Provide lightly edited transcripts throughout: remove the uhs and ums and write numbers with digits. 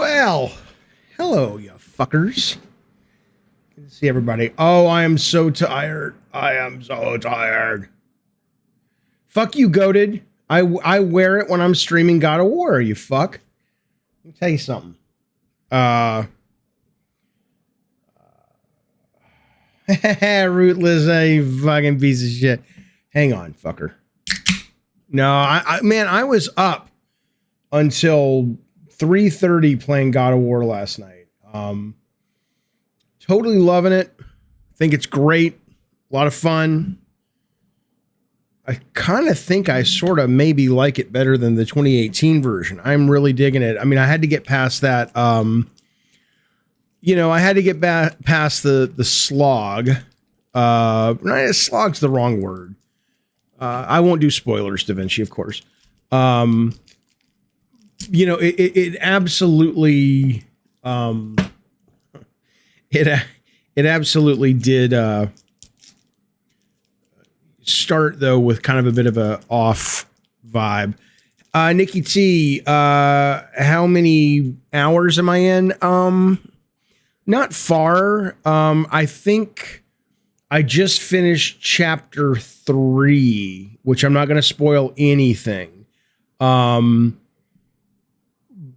Well, hello, you fuckers. Good to see everybody. Oh, I am so tired. I am so tired. Fuck you, goated. I wear it when I'm streaming God of War, you fuck. Let me tell you something. Rootless, you fucking piece of shit. Hang on, fucker. No, I was up until 3:30 playing God of War last night. Totally loving it. Think it's great. A lot of fun. I kind of think I sort of maybe like it better than the 2018 version. I'm really digging it. I mean, I had to get past that. I had to get past the slog. Slog's the wrong word. I won't do spoilers, Da Vinci, of course. It absolutely, it absolutely did start though with kind of a bit of a off vibe. Nikki T, how many hours am I in? Not far. I think I just finished chapter 3, which I'm not going to spoil anything.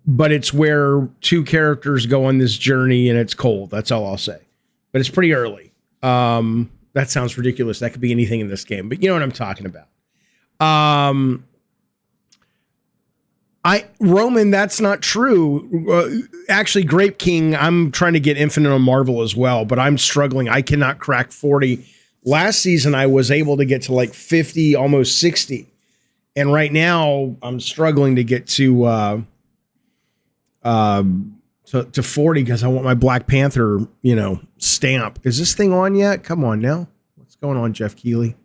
But it's where two characters go on this journey and it's cold. That's all I'll say. But it's pretty early. That sounds ridiculous. That could be anything in this game, but you know what I'm talking about. Roman, that's not true. Actually, Grape King, I'm trying to get Infinite on Marvel as well, but I'm struggling. I cannot crack 40. Last season, I was able to get to like 50, almost 60. And right now, I'm struggling to get to 40 because I want my Black Panther, stamp. Is this thing on yet? Come on now. What's going on, Jeff Keighley?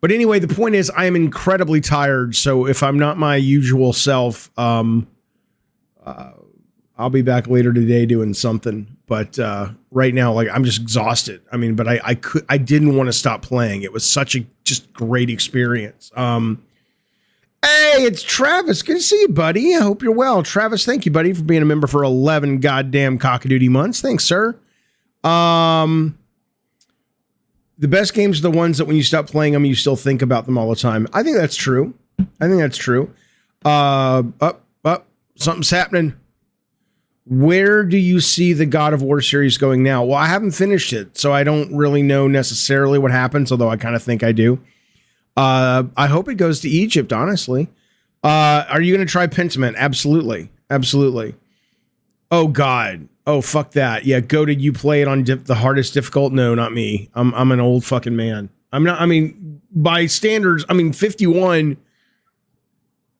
But anyway, the point is I am incredibly tired. So if I'm not my usual self, I'll be back later today doing something. But right now, like, I'm just exhausted. I mean, but I didn't want to stop playing. It was such a just great experience. Hey, it's Travis. Good to see you, buddy. I hope you're well. Travis, thank you, buddy, for being a member for 11 goddamn cockadoodie months. Thanks, sir. The best games are the ones that when you stop playing them, you still think about them all the time. I think that's true. Something's happening. Where do you see the God of War series going now? Well, I haven't finished it, so I don't really know necessarily what happens, although I kind of think I do. I hope it goes to Egypt, honestly. Are you going to try Pentiment? Absolutely. Absolutely. Oh, God. Oh, fuck that. Yeah, did you play it on the hardest difficult? No, not me. I'm an old fucking man. By standards, 51.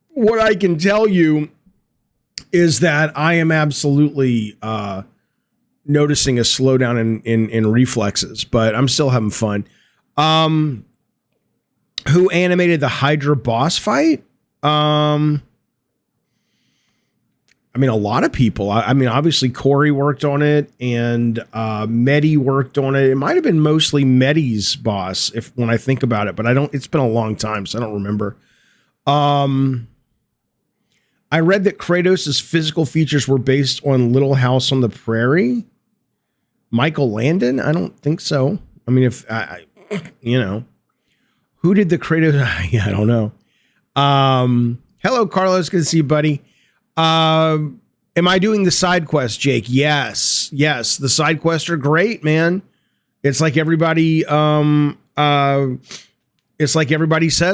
What I can tell you is that I am absolutely noticing a slowdown in reflexes, but I'm still having fun. Who animated the Hydra boss fight? A lot of people. Obviously Corey worked on it and Medi worked on it. It might have been mostly Medi's boss when I think about it, but it's been a long time, so I don't remember. I read that Kratos' physical features were based on Little House on the Prairie. Michael Landon? I don't think so. Who did the Kratos? Yeah, I don't know. Hello, Carlos. Good to see you, buddy. Am I doing the side quest, Jake? Yes. The side quests are great, man. It's like everybody, says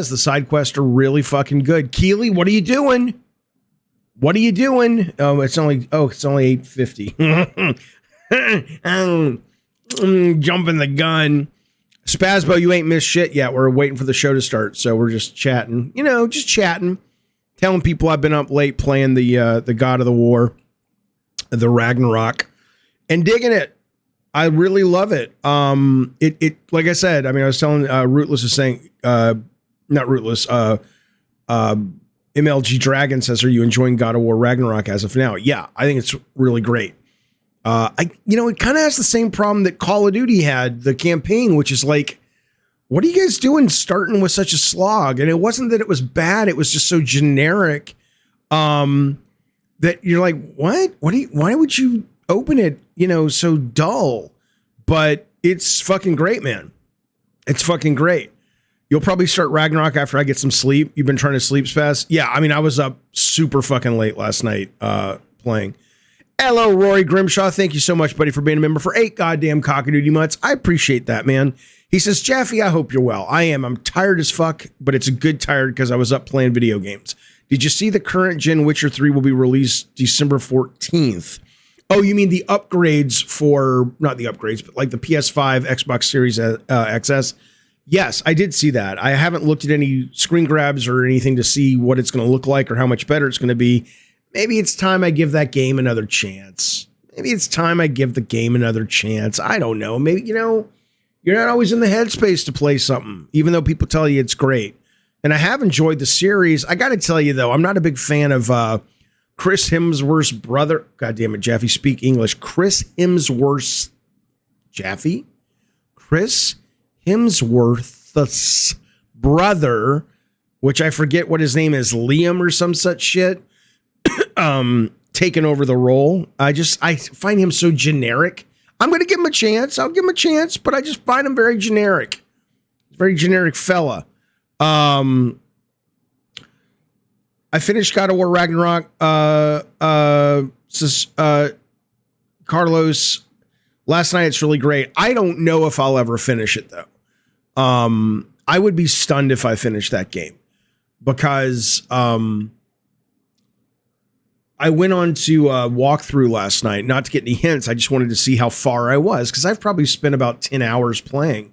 the side quests are really fucking good. Keely, what are you doing? Oh, it's only 8:50. Jumping the gun. Spazbo, you ain't missed shit yet. We're waiting for the show to start, so we're just chatting. Just chatting. Telling people I've been up late playing the God of the War, the Ragnarok, and digging it. I really love it. It like I said, I was telling Rootless is saying, not Rootless, MLG Dragon says, are you enjoying God of War Ragnarok as of now? Yeah, I think it's really great. It kind of has the same problem that Call of Duty had, the campaign, which is like, what are you guys doing starting with such a slog? And it wasn't that it was bad. It was just so generic. that you're like, what? Why would you open it, so dull? But it's fucking great, man. It's fucking great. You'll probably start Ragnarok after I get some sleep. You've been trying to sleep fast. Yeah, I mean, I was up super fucking late last night playing. Hello, Rory Grimshaw. Thank you so much, buddy, for being a member for 8 goddamn cockadoodie months. I appreciate that, man. He says, Jaffe, I hope you're well. I am. I'm tired as fuck, but it's a good tired because I was up playing video games. Did you see the current gen Witcher 3 will be released December 14th? Oh, you mean the upgrades for, not the upgrades, but like the PS5, Xbox Series XS? Yes, I did see that. I haven't looked at any screen grabs or anything to see what it's going to look like or how much better it's going to be. Maybe it's time I give that game another chance. Maybe it's time I give the game another chance. I don't know. Maybe, you're not always in the headspace to play something, even though people tell you it's great. And I have enjoyed the series. I got to tell you, though, I'm not a big fan of Chris Hemsworth's brother. God damn it, Jaffe, speak English. Chris Hemsworth's brother, which I forget what his name is, Liam or some such shit, taking over the role. I find him so generic. I'm going to give him a chance. I'll give him a chance, but I just find him very generic. Very generic fella. I finished God of War Ragnarok. Carlos, last night, it's really great. I don't know if I'll ever finish it, though. I would be stunned if I finished that game because I went on to walkthrough last night, not to get any hints. I just wanted to see how far I was because I've probably spent about 10 hours playing.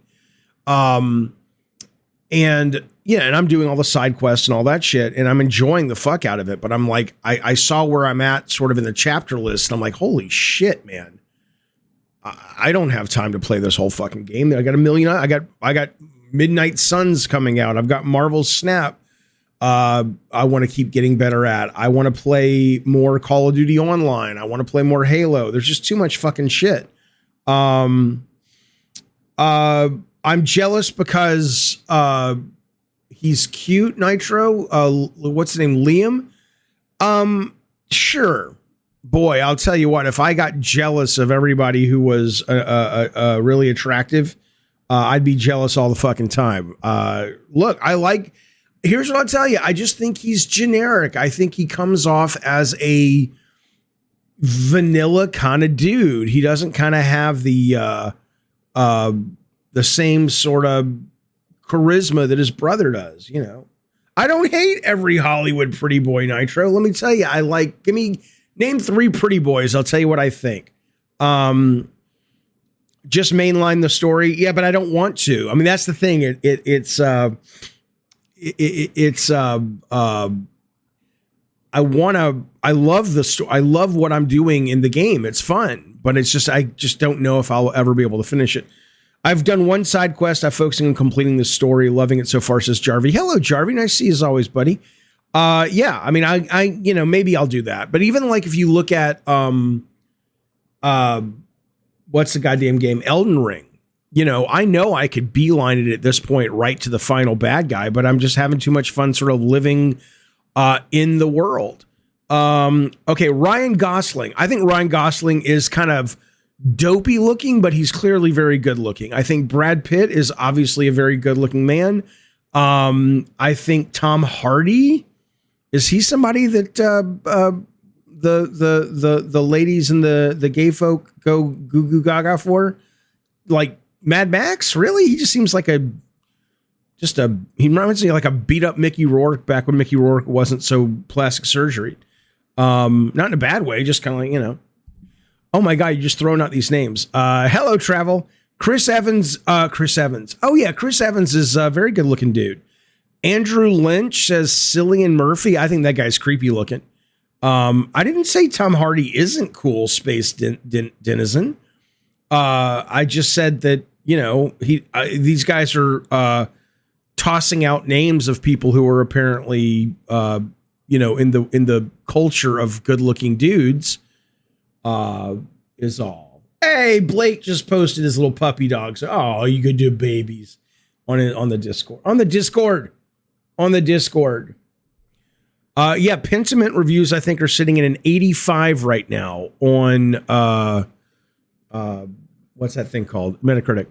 And I'm doing all the side quests and all that shit, and I'm enjoying the fuck out of it. But I'm like, I saw where I'm at sort of in the chapter list, and I'm like, holy shit, man. I don't have time to play this whole fucking game. I got I got Midnight Suns coming out. I've got Marvel's Snap. I want to keep getting better at. I want to play more Call of Duty Online. I want to play more Halo. There's just too much fucking shit. I'm jealous because he's cute, Nitro. What's his name? Liam? Sure. Boy, I'll tell you what, if I got jealous of everybody who was really attractive, I'd be jealous all the fucking time. Look, here's what I'll tell you. I just think he's generic. I think he comes off as a vanilla kind of dude. He doesn't kind of have the same sort of charisma that his brother does, I don't hate every Hollywood pretty boy, Nitro. Let me tell you, name 3 pretty boys. I'll tell you what I think. Just mainline the story. Yeah, but I don't want to. I mean, that's the thing. I love the story. I love what I'm doing in the game. It's fun, but I just don't know if I'll ever be able to finish it. I've done one side quest. I'm focusing on completing the story. Loving it so far, says Jarvie. Hello, Jarvie. Nice to see you as always, buddy. Yeah, I mean, I maybe I'll do that. But even like if you look at what's the goddamn game? Elden Ring. I know I could beeline it at this point right to the final bad guy, but I'm just having too much fun sort of living in the world. Okay, Ryan Gosling. I think Ryan Gosling is kind of dopey looking, but he's clearly very good looking. I think Brad Pitt is obviously a very good looking man. I think Tom Hardy, is he somebody that the ladies and the gay folk go goo goo gaga for? Like Mad Max? Really? He just seems like he reminds me like a beat up Mickey Rourke back when Mickey Rourke wasn't so plastic surgery. Not in a bad way, just kind of like, oh my God, you're just throwing out these names. Hello, Travel. Chris Evans. Oh yeah, Chris Evans is a very good looking dude. Andrew Lynch says Cillian Murphy. I think that guy's creepy looking. I didn't say Tom Hardy isn't cool, Space Denizen. I just said that, these guys are tossing out names of people who are apparently, in the culture of good looking dudes, is all. Hey, Blake just posted his little puppy dogs. Oh, you could do babies on the Discord. On the Discord. Yeah, Pentiment reviews, I think, are sitting at an 85 right now on what's that thing called? Metacritic.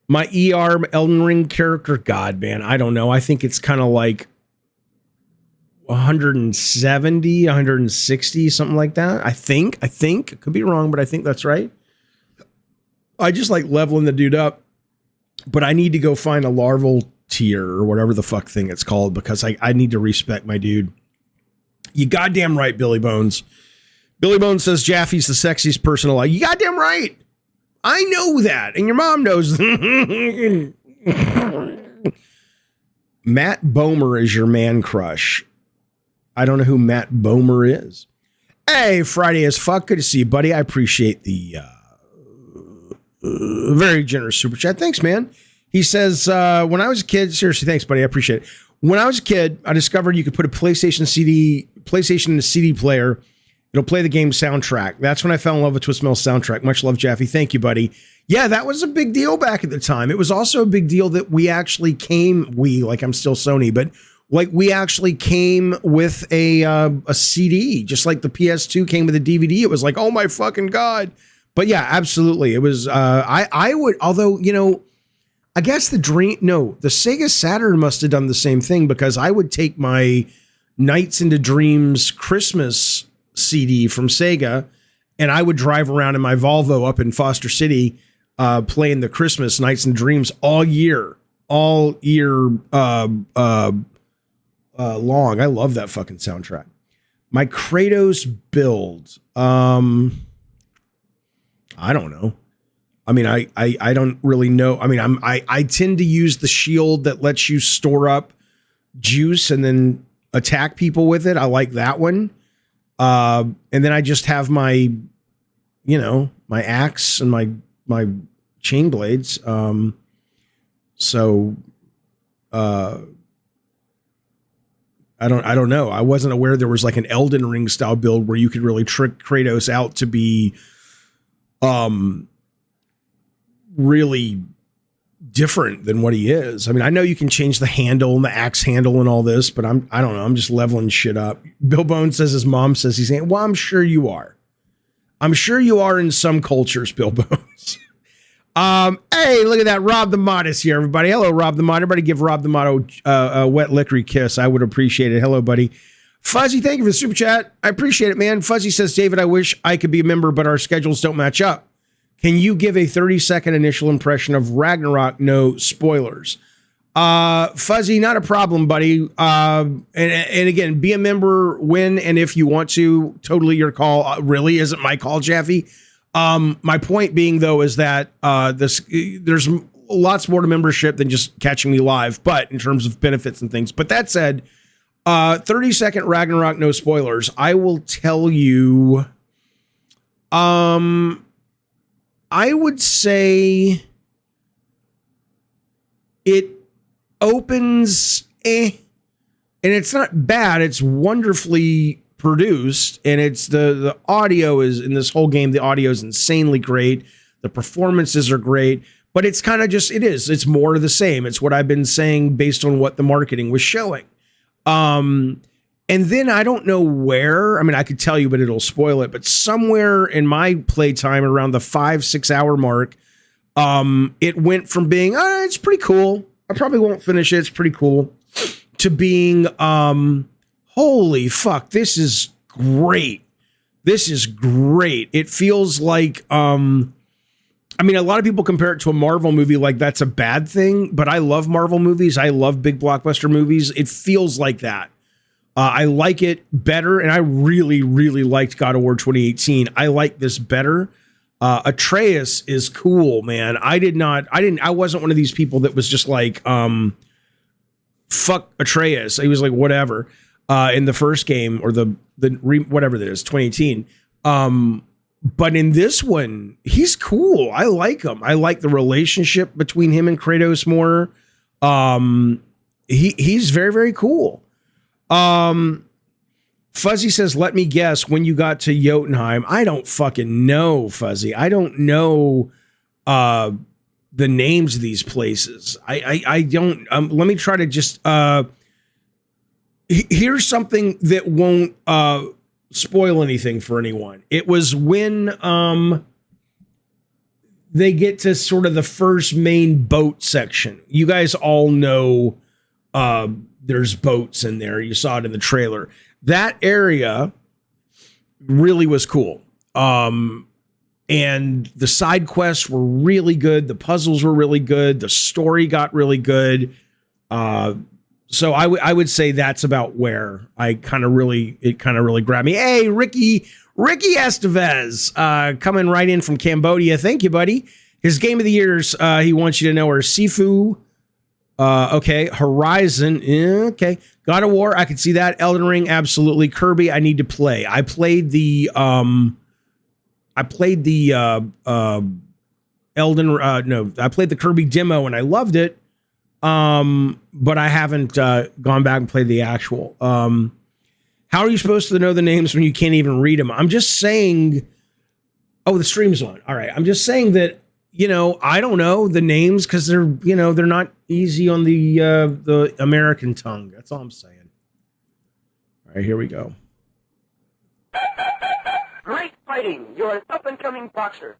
My ER Elden Ring character, God, man, I don't know. I think it's kind of like 170, 160, something like that. I think. Could be wrong, but I think that's right. I just like leveling the dude up, but I need to go find a larval tier or whatever the fuck thing it's called because I need to respect my dude. You goddamn right, Billy Bones. Billy Bones says Jaffe's the sexiest person alive. You goddamn right. I know that. And your mom knows. Matt Bomer is your man crush. I don't know who Matt Bomer is. Hey, Friday as fuck. Good to see you, buddy. I appreciate the very generous super chat. Thanks, man. He says, when I was a kid, seriously, thanks, buddy. I appreciate it. When I was a kid, I discovered you could put a PlayStation in a CD player. It'll play the game soundtrack. That's when I fell in love with Twist Metal's soundtrack. Much love, Jaffe. Thank you, buddy. Yeah, that was a big deal back at the time. It was also a big deal that we actually like I'm still Sony, but like we actually came with a CD, just like the PS2 came with a DVD. It was like, oh my fucking God. But yeah, absolutely. It was, I would, although, you know, I guess the Sega Saturn must have done the same thing because I would take my Nights into Dreams Christmas CD from Sega and I would drive around in my Volvo up in Foster City playing the Christmas Nights and Dreams all year long. I love that fucking soundtrack. My Kratos build. I don't know. I mean, I don't really know. I mean, I tend to use the shield that lets you store up juice and then attack people with it. I like that one. And then I just have my axe and my chain blades. I don't know. I wasn't aware there was like an Elden Ring style build where you could really trick Kratos out to be really different than what he is. I mean, I know you can change the handle and the axe handle and all this, but I don't know. I'm just leveling shit up. Bill Bones says his mom says he's saying, well, I'm sure you are. I'm sure you are in some cultures, Bill Bones. Hey, look at that. Rob the Mod is here, everybody. Hello, Rob the Mod. Everybody give Rob the Mod a wet lickery kiss. I would appreciate it. Hello, buddy. Fuzzy, thank you for the super chat. I appreciate it, man. Fuzzy says, David, I wish I could be a member, but our schedules don't match up. Can you give a 30-second initial impression of Ragnarok? No spoilers. Fuzzy, not a problem, buddy. And again, be a member when and if you want to. Totally your call. Really isn't my call, Jaffe. My point being, though, is that there's lots more to membership than just catching me live, but in terms of benefits and things. But that said, 30-second Ragnarok, no spoilers. I will tell you, I would say it opens, and it's not bad. It's wonderfully produced, and it's the audio is in this whole game. The audio is insanely great. The performances are great, but it's kind of just, it's more of the same. It's what I've been saying based on what the marketing was showing. And then I don't know where, I mean, I could tell you, but it'll spoil it, but somewhere in my playtime around the 5-6 hour mark, it went from being, it's pretty cool. I probably won't finish it. It's pretty cool, to being, holy fuck, this is great. This is great. It feels like, I mean, a lot of people compare it to a Marvel movie like that's a bad thing, but I love Marvel movies. I love big blockbuster movies. It feels like that. I like it better, and I really, really liked God of War 2018. I like this better. Atreus is cool, man. I wasn't one of these people that was just like, fuck Atreus. He was like, whatever, in the first game, or whatever that is, 2018. But in this one, he's cool. I like him. I like the relationship between him and Kratos more. He's very, very cool. Fuzzy says, let me guess, when you got to Jotunheim. I don't fucking know, Fuzzy. I don't know the names of these places. I don't. Let me try to just. Here's something that won't spoil anything for anyone. It was when they get to sort of the first main boat section. You guys all know there's boats in there. You saw it in the trailer. That area really was cool. And the side quests were really good. The puzzles were really good. The story got really good. So I would say that's about where it kind of really grabbed me. Hey, Ricky Estevez, coming right in from Cambodia. Thank you, buddy. His game of the years, he wants you to know, are Sifu. Okay. Horizon. Okay. God of War. I could see that. Elden Ring. Absolutely. Kirby. I need to play. I played the Kirby demo and I loved it. But I haven't gone back and played the actual. How are you supposed to know the names when you can't even read them? I'm just saying. Oh, the stream's on. All right. I'm just saying that, I don't know the names because they're not easy on the American tongue. That's all I'm saying. All right, here we go. Great fighting. You're an up-and-coming boxer.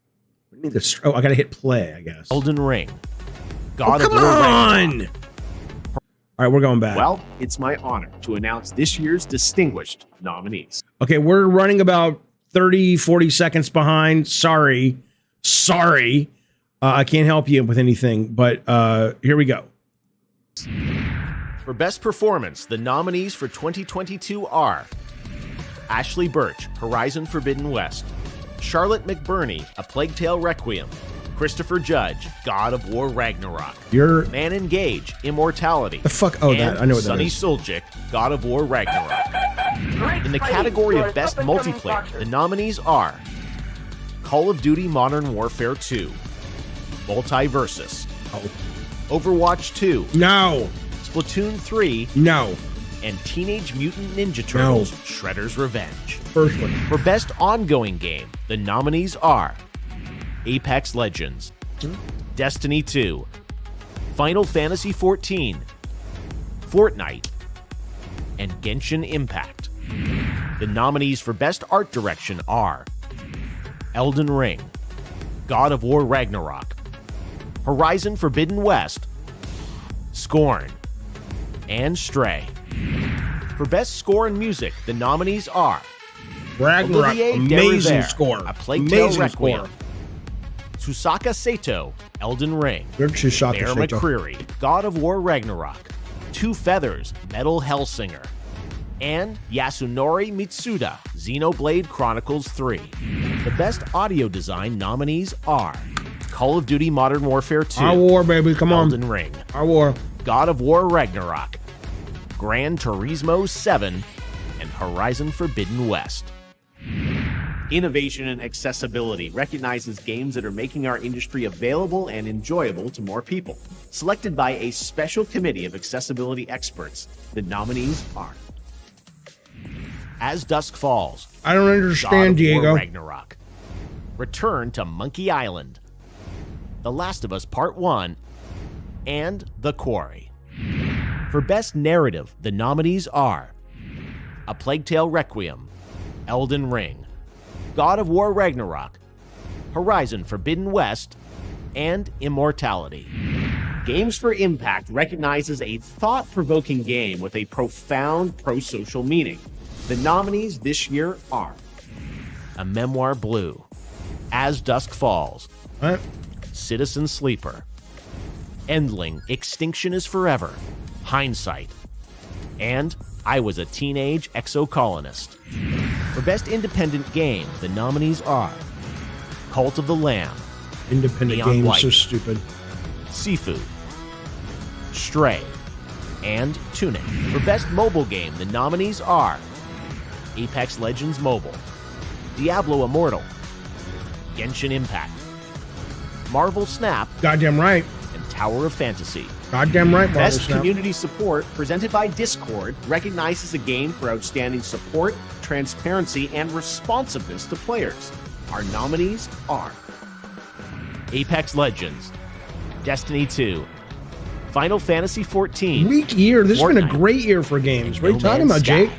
I need this. Oh, I gotta hit play, I guess. Elden Ring. God of War Ragnarok. All right, we're going back. Well, it's my honor to announce this year's distinguished nominees. Okay, we're running about 30, 40 seconds behind. Sorry. I can't help you with anything, but here we go. For Best Performance, the nominees for 2022 are Ashley Birch, Horizon Forbidden West; Charlotte McBurney, A Plague Tale Requiem; Christopher Judge, God of War Ragnarok; Man Engage, Immortality; the fuck? Oh, that I know what Sonny that is. Suljic, God of War Ragnarok. In the category of Best Multiplayer, the nominees are Call of Duty Modern Warfare 2, Multiversus, Overwatch 2, No, Splatoon 3, no, and Teenage Mutant Ninja Turtles Shredder's Revenge. First one. For Best Ongoing Game, the nominees are Apex Legends, Destiny 2, Final Fantasy XIV, Fortnite, and Genshin Impact. The nominees for Best Art Direction are Elden Ring, God of War Ragnarok, Horizon Forbidden West, Scorn, and Stray. For Best Score and Music, the nominees are Ragnarok, Olivier amazing Derivière, score. A Plague Tale Amazing Requiem; score. Susaka Sato, Elden Ring; Good Susaka Bear Sato. McCreary, God of War Ragnarok; Two Feathers, Metal Hellsinger; and Yasunori Mitsuda, Xenoblade Chronicles 3. The Best Audio Design nominees are Call of Duty Modern Warfare 2, Our war, baby, come on. Elden Ring, Our war. God of War Ragnarok, Gran Turismo 7, and Horizon Forbidden West. Innovation and accessibility recognizes games that are making our industry available and enjoyable to more people. Selected by a special committee of accessibility experts, the nominees are As Dusk Falls, I don't God understand, of War Diego. Ragnarok, Return to Monkey Island, The Last of Us Part 1, and The Quarry. For Best Narrative, the nominees are A Plague Tale Requiem, Elden Ring, God of War Ragnarok, Horizon Forbidden West, and Immortality. Games for Impact recognizes a thought-provoking game with a profound pro-social meaning. The nominees this year are A Memoir Blue, As Dusk Falls, What? Citizen Sleeper, Endling, Extinction is Forever, Hindsight, and I Was a Teenage Exocolonist. For Best Independent Game, the nominees are Cult of the Lamb, Independent Neon games, White. so stupid. Sifu, Stray, and Tunic. For Best Mobile Game, the nominees are Apex Legends Mobile, Diablo Immortal, Genshin Impact, Marvel Snap, Goddamn right. and Tower of Fantasy. Goddamn right, Marvel Best Snap. Community Support, presented by Discord, recognizes a game for outstanding support, transparency, and responsiveness to players. Our nominees are Apex Legends, Destiny 2, Final Fantasy 14. Weak year. This has been a Fortnite, great year for games. and What are you No talking Man's about, Jake? Sky.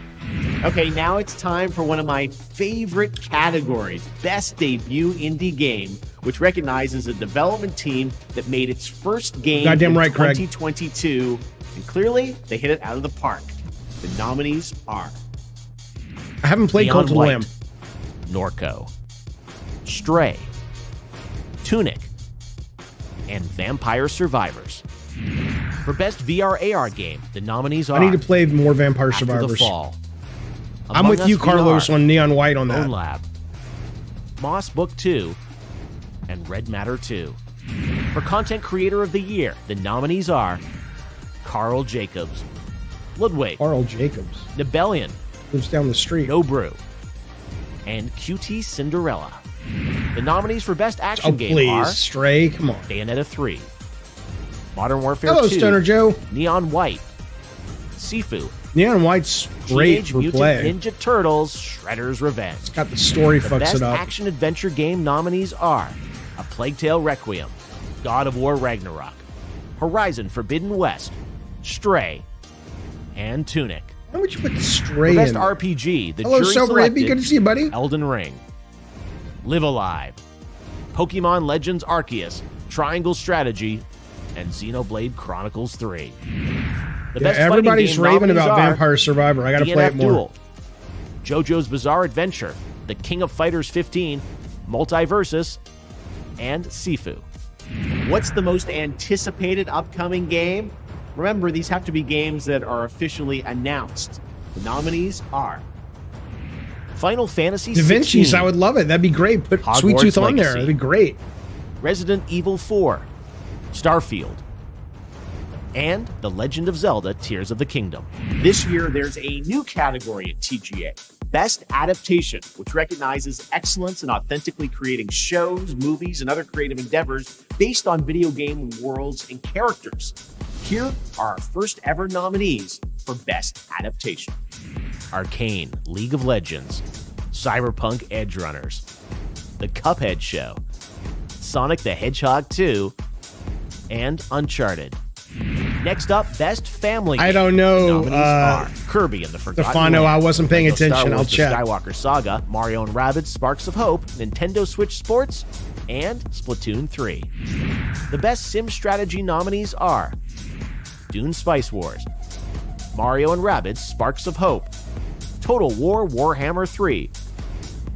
Okay, now it's time for one of my favorite categories, Best Debut Indie Game, which recognizes a development team that made its first game Goddamn in right, Craig. 2022, and clearly they hit it out of the park. The nominees are I haven't played Neon Cult of the White, Lamb. Norco, Stray, Tunic, and Vampire Survivors. For Best VR AR Game, the nominees are I need to play more Vampire After the Survivors. Fall, I'm Among with Us you, Carlos, VR, on Neon White on Bone that. Lab, Moss Book 2, and Red Matter 2. For Content Creator of the Year, the nominees are Carl Jacobs, Ludwig, Carl Jacobs Nebellion, lives down the street. No Brew, and QT Cinderella. The nominees for Best Action Oh, Game please. are Stray. Come on. Bayonetta 3, Modern Warfare Hello, 2, Stoner Joe. Neon White, Sifu, Neon White's great Teenage for Mutant play. Ninja Turtles, Shredder's Revenge. Got the story The fucks Best it up. Action Adventure Game nominees are A Plague Tale Requiem, God of War Ragnarok, Horizon Forbidden West, Stray, and Tunic. Why would you put For Stray Best in? RPG, the Hello, jury Sober Hippie. selected Good to see you, buddy. Elden Ring, Live Alive, Pokemon Legends Arceus, Triangle Strategy, and Xenoblade Chronicles 3. The Yeah, everybody's raving about Vampire Survivor. I gotta play it more. Duel, JoJo's Bizarre Adventure, The King of Fighters 15, Multiversus, and Sifu. What's the most anticipated upcoming game? Remember, these have to be games that are officially announced. The nominees are Final Fantasy Da Vinci's, 16, I would love it. That'd be great. Put Hogwarts Sweet Tooth on there. Legacy. That'd be great. Resident Evil 4, Starfield, and The Legend of Zelda Tears of the Kingdom. This year, there's a new category at TGA, Best Adaptation, which recognizes excellence in authentically creating shows, movies, and other creative endeavors based on video game worlds and characters. Here are our first ever nominees for Best Adaptation. Arcane, League of Legends, Cyberpunk Edge Runners, The Cuphead Show, Sonic the Hedgehog 2, and Uncharted. Next up, Best Family Game. I don't The know, nominees are Kirby and the Forgotten Stefano, Land, I wasn't paying Lego Star attention. Wars: I'll The check. Skywalker Saga, Mario and Rabbids Sparks of Hope, Nintendo Switch Sports, and Splatoon 3. The Best Sim Strategy nominees are Dune Spice Wars, Mario and Rabbids Sparks of Hope, Total War Warhammer 3,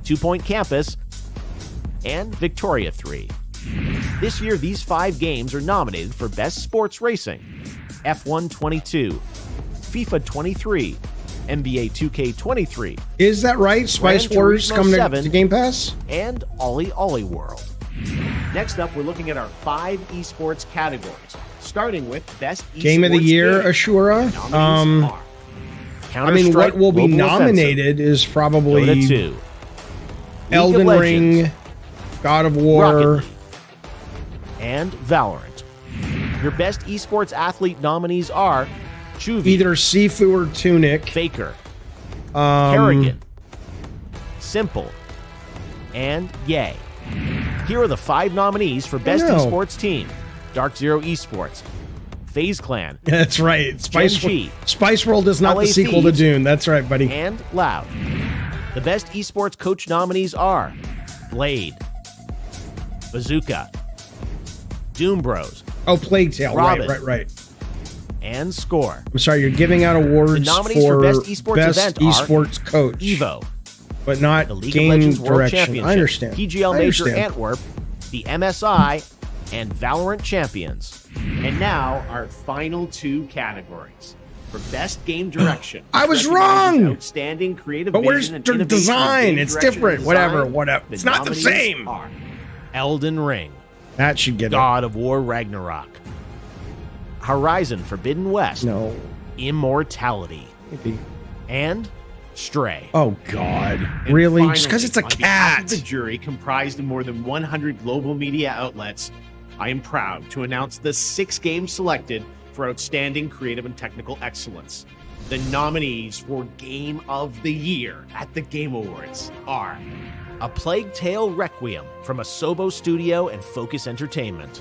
2 Point Campus, and Victoria 3. This year, these 5 games are nominated for Best Sports Racing: F1 22, FIFA 23, NBA 2K23, Is that right? Spice Gran Wars Turismo coming 7. to Game Pass? and Ollie Ollie World. Next up, we're looking at our 5 esports categories, starting with Best Esports Game of the Year, Game. Ashura. Nominees are I mean, what will be Global Offensive, nominated is Dota probably 2, League Elden of Legends, Ring, God of Rocket War. League, and Valorant. Your Best Esports Athlete nominees are Juvie, Either Sifu or Tunic. Faker, Um, Kerrigan, Simple, and Yay. Here are the 5 nominees for Best know. Esports Team: Dark Zero Esports, FaZe Clan, That's right. Gen.G, Spice World is not LA the sequel Thieves, to Dune. That's right, buddy. and Loud. The Best Esports Coach nominees are Blade, Bazooka, Doom Bros, Oh, Plague Tale. Robin. Right. and Score. I'm sorry, you're giving out awards The nominees for Best Esports event are esports coach, Evo, but not the League of game Legends World direction. Championship, I understand. PGL I Major understand. Antwerp, the MSI, and Valorant Champions. And now, our final 2 categories. For Best Game Direction. I was recognizes wrong! Outstanding creative But where's vision and the innovation in design? game It's direction different. and Whatever. design. It's not the nominees same. are Elden Ring, That should get God of War Ragnarok, Horizon Forbidden West, it. No. Immortality, Maybe. and Stray. Oh God! And Really? finally, Just because it's a on behalf of cat? the jury, comprised of more than 100 global media outlets, I am proud to announce the 6 games selected for outstanding creative and technical excellence. The nominees for Game of the Year at the Game Awards are A Plague Tale Requiem from Asobo Studio and Focus Entertainment,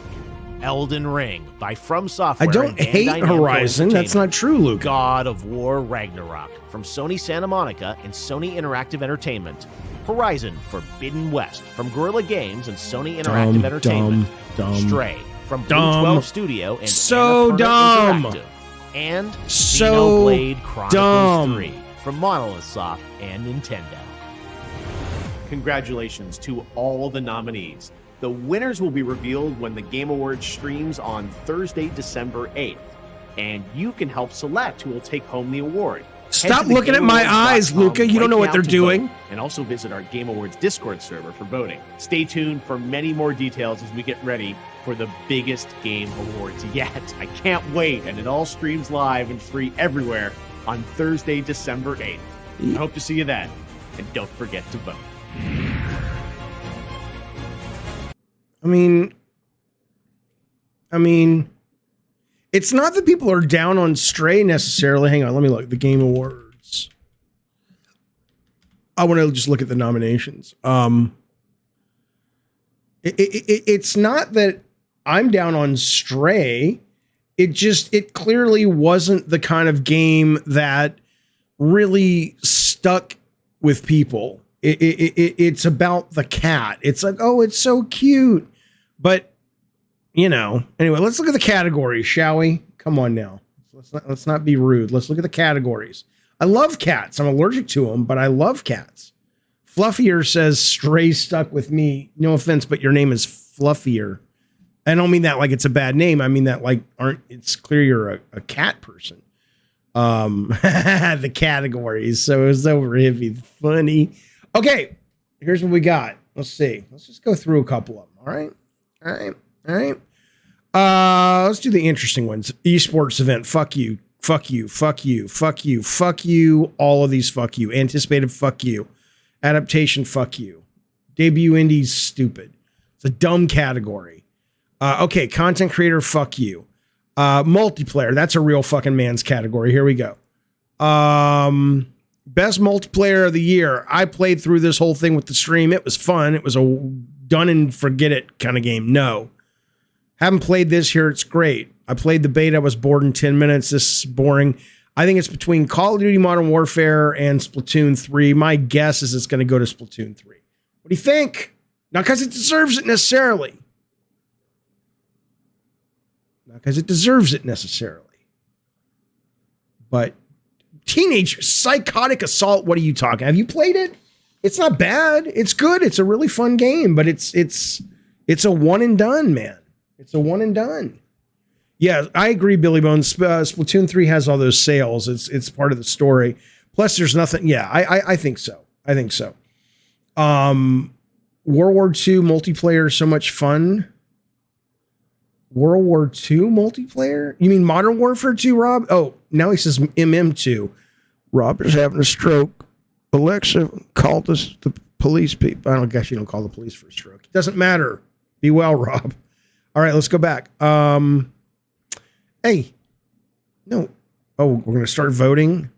Elden Ring by From Software. I don't and hate Bandai Namco Horizon. That's Entertainment. not true, Luke. God of War Ragnarok from Sony Santa Monica and Sony Interactive Entertainment. Horizon Forbidden West from Guerrilla Games and Sony Interactive Entertainment. Stray from Blue 12 Studio and So Annapurna dumb. Interactive. And So Xenoblade Chronicles dumb. 3 from Monolith Soft and Nintendo. Congratulations to all the nominees. The winners will be revealed when the Game Awards streams on Thursday, December 8th. And you can help select who will take home the award. Stop looking at my eyes, Luca. You don't know what they're doing. And also visit our Game Awards Discord server for voting. Stay tuned for many more details as we get ready for the biggest game awards yet. I can't wait. And it all streams live and free everywhere on Thursday, December 8th. I hope to see you then. And don't forget to vote. I mean, it's not that people are down on Stray necessarily. Hang on, let me look. The Game Awards. I want to just look at the nominations. It's not that I'm down on Stray. It clearly wasn't the kind of game that really stuck with people. It's about the cat. It's like, oh, it's so cute. But, you know, anyway, let's look at the categories, shall we? Come on now. Let's not be rude. Let's look at the categories. I love cats. I'm allergic to them, but I love cats. Fluffier says Stray stuck with me. No offense, but your name is Fluffier. I don't mean that like it's a bad name. I mean that like it's clear you're a cat person. The categories. So it was over hippie. Funny. Okay, here's what we got. Let's see. Let's just go through a couple of them. All right. Let's do the interesting ones. Esports event. Fuck you. Fuck you. Fuck you. Fuck you. Fuck you. All of these. Fuck you. Anticipated. Fuck you. Adaptation. Fuck you. Debut indies. Stupid. It's a dumb category. Okay. Content creator. Fuck you. Multiplayer. That's a real fucking man's category. Here we go. Best multiplayer of the year. I played through this whole thing with the stream. It was fun. It was a done and forget it kind of game. No. Haven't played this here. It's great. I played the beta. I was bored in 10 minutes. This is boring. I think it's between Call of Duty Modern Warfare and Splatoon 3. My guess is it's going to go to Splatoon 3. What do you think? Not because it deserves it necessarily. Not because it deserves it necessarily. But Teenage Psychotic Assault, what are you talking? Have you played it? It's not bad. It's good. It's a really fun game, but it's a one and done, man. It's a one and done. Yeah, I agree, Billy Bones. Splatoon 3 has all those sales. It's part of the story. Plus, there's nothing. Yeah, I think so. I think so. World War II multiplayer is so much fun. World War II multiplayer? You mean Modern Warfare 2, Rob? Oh, now he says MM2. Rob is having a stroke. Alexa, call the police people. I don't guess you don't call the police for a stroke. It doesn't matter. Be well, Rob. All right, let's go back. Hey. No. Oh, we're going to start voting.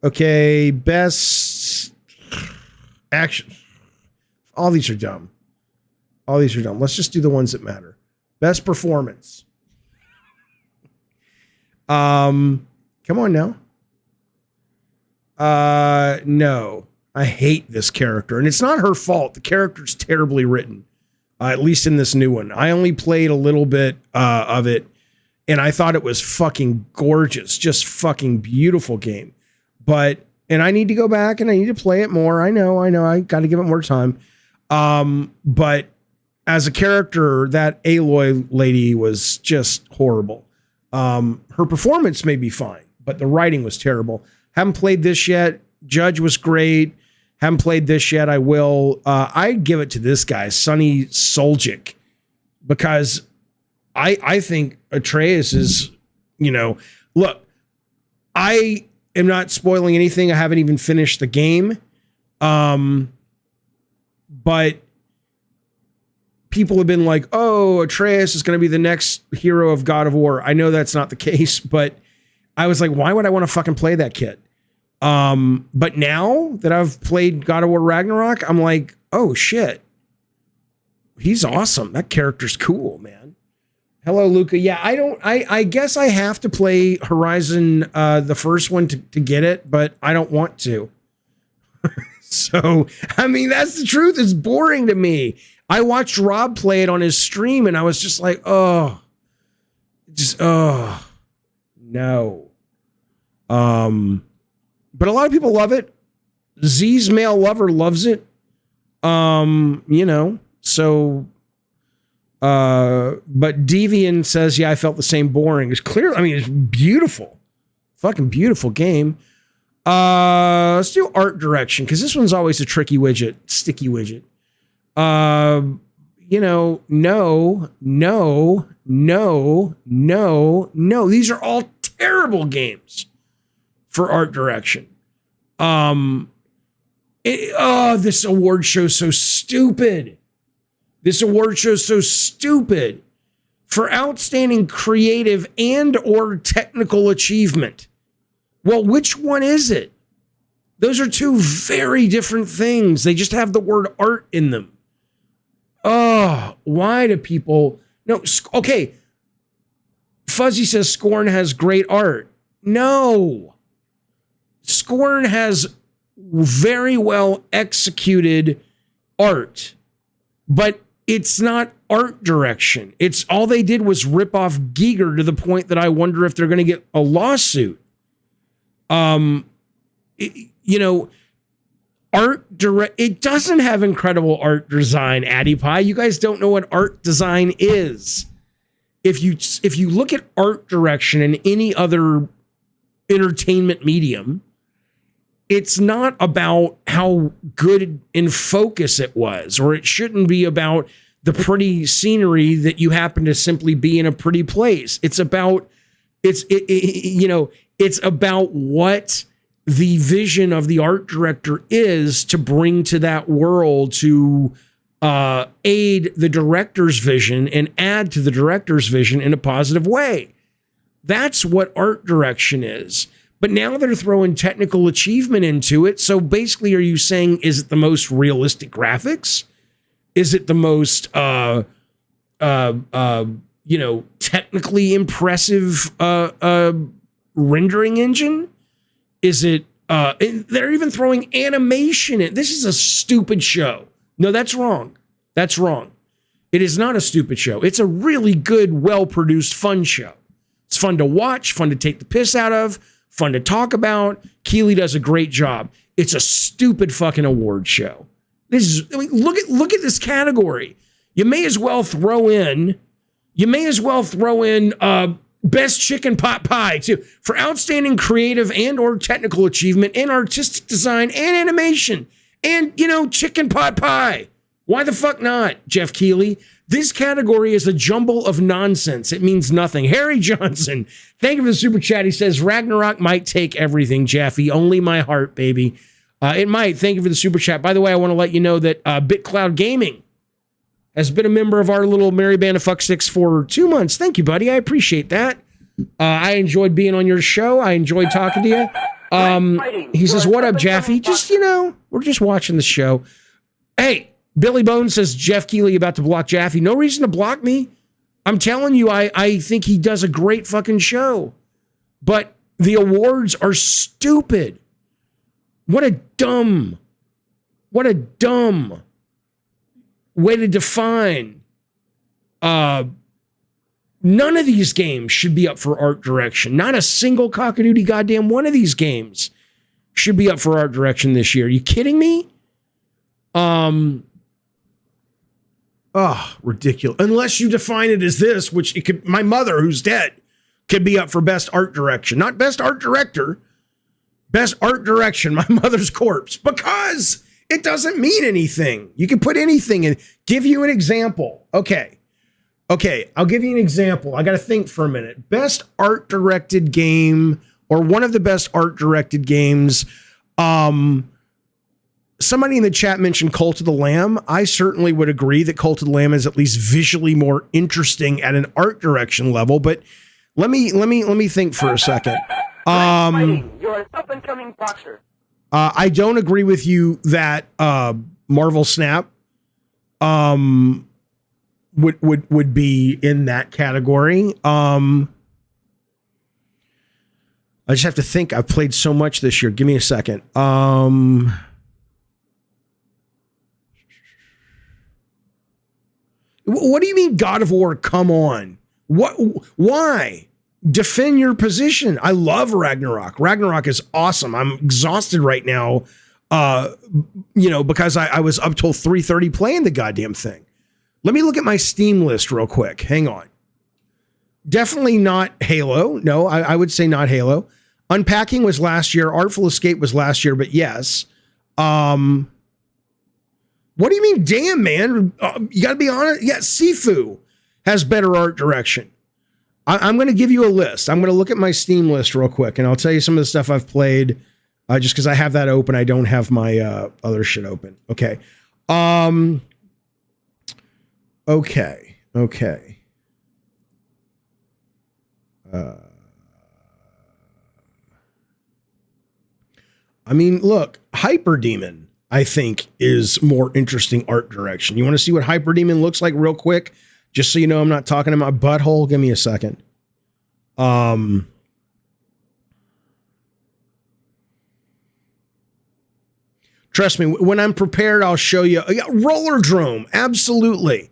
Okay, best action. All these are dumb. Let's just do the ones that matter. Best performance. Come on now. No. I hate this character. And it's not her fault. The character's terribly written. At least in this new one. I only played a little bit of it. And I thought it was fucking gorgeous. Just fucking beautiful game. And I need to go back and I need to play it more. I know. I got to give it more time. But as a character, that Aloy lady was just horrible. Her performance may be fine, but the writing was terrible. Haven't played this yet. Judge was great. Haven't played this yet. I will. I give it to this guy, Sonny Soljic, because I think Atreus is, look, I am not spoiling anything. I haven't even finished the game. But people have been like, oh, Atreus is going to be the next hero of God of War. I know that's not the case, but I was like, why would I want to fucking play that kid? But now that I've played God of War Ragnarok, I'm like, oh shit. he's awesome. That character's cool, man. Hello, Luca. Yeah, I guess I have to play Horizon, the first one to get it, but I don't want to. So, I mean, that's the truth. It's boring to me. I watched Rob play it on his stream and I was just like, no. But a lot of people love it. Z's male lover loves it. So, but Deviant says, yeah, I felt the same boring. It's clear. I mean, it's beautiful. Fucking beautiful game. Let's do art direction, because this one's always a tricky widget, sticky widget. No. These are all terrible games for art direction. This award show's so stupid. For outstanding creative and or technical achievement. Well, which one is it? Those are two very different things. They just have the word art in them. Why do people... No, okay. Fuzzy says Scorn has great art. No. Scorn has very well executed art, but it's not art direction. It's all they did was rip off Giger to the point that I wonder if they're going to get a lawsuit. It doesn't have incredible art design, Addy Pie. You guys don't know what art design is. If you look at art direction in any other entertainment medium, it's not about how good in focus it was, or it shouldn't be about the pretty scenery that you happen to simply be in a pretty place. It's about it's about what the vision of the art director is to bring to that world to aid the director's vision and add to the director's vision in a positive way. That's what art direction is. But now they're throwing technical achievement into it. So basically, are you saying, is it the most realistic graphics? Is it the most, technically impressive rendering engine? Is it, they're even throwing animation in. This is a stupid show. No, that's wrong. That's wrong. It is not a stupid show. It's a really good, well-produced, fun show. It's fun to watch, fun to take the piss out of, fun to talk about. Keeley does a great job. It's a stupid fucking award show. Look at this category. You may as well throw in best chicken pot pie too, for outstanding creative and or technical achievement and artistic design and animation and, chicken pot pie. Why the fuck not, Jeff Keeley? This category is a jumble of nonsense. It means nothing. Harry Johnson, thank you for the super chat. He says, Ragnarok might take everything, Jaffe. Only my heart, baby. It might. Thank you for the super chat. By the way, I want to let you know that BitCloud Gaming has been a member of our little merry band of fucksticks for 2 months. Thank you, buddy. I appreciate that. I enjoyed being on your show. I enjoyed talking to you. He says, what up, Jaffe? Just, we're just watching the show. Hey, Billy Bones says, Jeff Keeley about to block Jaffe. No reason to block me. I'm telling you, I think he does a great fucking show. But the awards are stupid. What a dumb way to define. None of these games should be up for art direction. Not a single cockadoodie goddamn one of these games should be up for art direction this year. Are you kidding me? Ridiculous. Unless you define it as this, which it could, my mother, who's dead, could be up for best art direction. Not best art director. Best art direction, my mother's corpse. Because it doesn't mean anything. You can put anything in. Give you an example. Okay, I'll give you an example. I got to think for a minute. Best art directed game, or one of the best art directed games. Somebody in the chat mentioned Cult of the Lamb. I certainly would agree that Cult of the Lamb is at least visually more interesting at an art direction level. But let me think for a second. You're an up-and-coming boxer. I don't agree with you that Marvel Snap would be in that category. I just have to think. I've played so much this year. Give me a second. What do you mean, God of War? Come on. What? Why? Defend your position. I love Ragnarok. Ragnarok is awesome. I'm exhausted right now, because I was up till 3:30 playing the goddamn thing. Let me look at my Steam list real quick. Hang on. Definitely not Halo. No, I would say not Halo. Unpacking was last year. Artful Escape was last year, but yes. What do you mean, damn, man? You got to be honest. Yeah, Sifu has better art direction. I'm going to give you a list. I'm going to look at my Steam list real quick, and I'll tell you some of the stuff I've played just because I have that open. I don't have my other shit open. Okay. Okay. Look, Hyper Demon, I think, is more interesting art direction. You want to see what Hyper Demon looks like real quick? Just so you know, I'm not talking about my butthole. Give me a second. Trust me, when I'm prepared, I'll show you. Yeah, Rollerdrome, absolutely.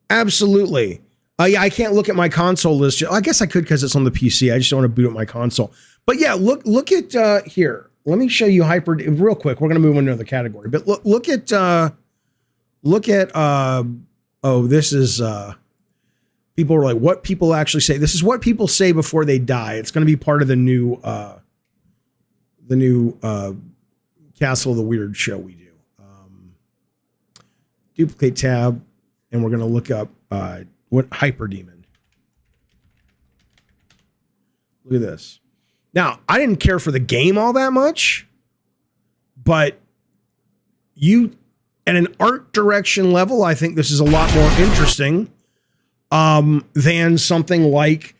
Absolutely. Yeah, I can't look at my console list. I guess I could because it's on the PC. I just don't want to boot up my console. But yeah, look at here. Let me show you Hyper real quick. We're going to move on to another category. But look at this is people are like, what people actually say. This is what people say before they die. It's going to be part of the new Castle of the Weird show we do. Duplicate tab, and we're going to look up what Hyper Demon. Look at this. Now, I didn't care for the game all that much, but at an art direction level, I think this is a lot more interesting than something like